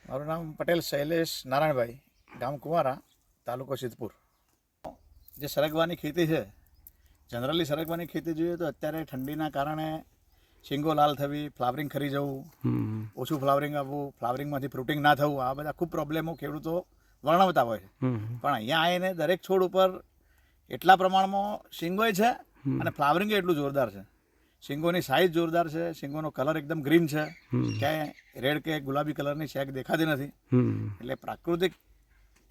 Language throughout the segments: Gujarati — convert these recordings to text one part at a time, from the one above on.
મારું નામ પટેલ શૈલેષ નારાયણભાઈ, ગામ કુંવારા, તાલુકો સિદ્ધપુર. જે સરગવાની ખેતી છે, જનરલી સરગવાની ખેતી જોઈએ તો અત્યારે ઠંડીના કારણે શીંગો લાલ થવી, ફ્લાવરિંગ ખરી જવું, ઓછું ફ્લાવરિંગ આવવું, ફ્લાવરિંગમાંથી ફ્રૂટિંગ ના થવું, આ બધા ખૂબ પ્રોબ્લેમો ખેડૂતો વર્ણવતા હોય છે. પણ અહીંયા આવીને દરેક છોડ ઉપર એટલા પ્રમાણમાં શીંગોય છે અને ફ્લાવરિંગ એટલું જોરદાર છે. શીંગોની સાઇઝ જોરદાર છે, શીંગોનો કલર એકદમ ગ્રીન છે, ક્યાંય રેડ કે ગુલાબી કલરની શેક દેખાતી નથી. એટલે પ્રાકૃતિક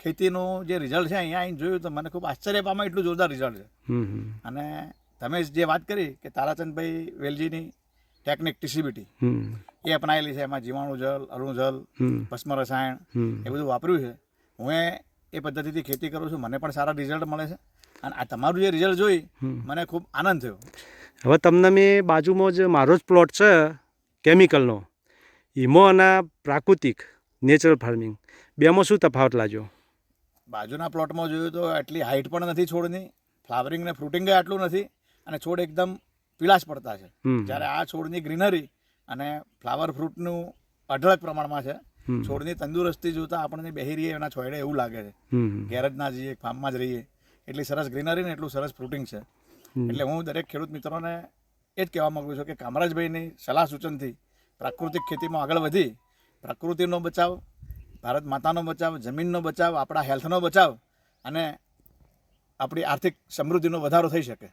ખેતીનું જે રિઝલ્ટ છે અહીંયા આવીને જોયું તો મને ખૂબ આશ્ચર્ય પામે એટલું જોરદાર રિઝલ્ટ છે. અને તમે જે વાત કરી કે તારાચંદભાઈ વેલજીની ટેકનિક ટીસીબીટી એ અપનાવેલી છે, એમાં જીવાણુ જલ, અણુ જલ, ભસ્મ રસાયણ એ બધું વાપર્યું છે. હું એ પદ્ધતિથી ખેતી કરું છું, મને પણ સારા રિઝલ્ટ મળે છે અને આ તમારું જે રિઝલ્ટ જોઈ મને ખૂબ આનંદ થયો. હવે તમને મેં બાજુમાં જ મારો જ પ્લોટ છે કેમિકલનો, એમાં અને પ્રાકૃતિક નેચરલ ફાર્મિંગ બેમાં શું તફાવત લાગ્યો? બાજુના પ્લોટમાં જોયું તો આટલી હાઇટ પણ નથી છોડની, ફ્લાવરિંગ ને ફ્રૂટિંગ આટલું નથી અને છોડ એકદમ પીળાશ પડતા છે. જ્યારે આ છોડની ગ્રીનરી અને ફ્લાવર ફ્રૂટનું અઢળક પ્રમાણમાં છે. છોડની તંદુરસ્તી જોતા આપણને બેહી રહીએ એના છોડે એવું લાગે છે, ઘેર જ ના જઈએ, ફાર્મમાં જ રહીએ. એટલી સરસ ગ્રીનરી ને એટલું સરસ ફ્રૂટિંગ છે. એટલે હું દરેક ખેડૂત મિત્રોને એ જ કહેવા માગું છું કે કામરાજભાઈની સલાહ સૂચનથી પ્રાકૃતિક ખેતીમાં આગળ વધી પ્રકૃતિનો બચાવ, ભારત માતાનો બચાવ, જમીનનો બચાવ, આપણા હેલ્થનો બચાવ અને આપણી આર્થિક સમૃદ્ધિનો વધારો થઈ શકે.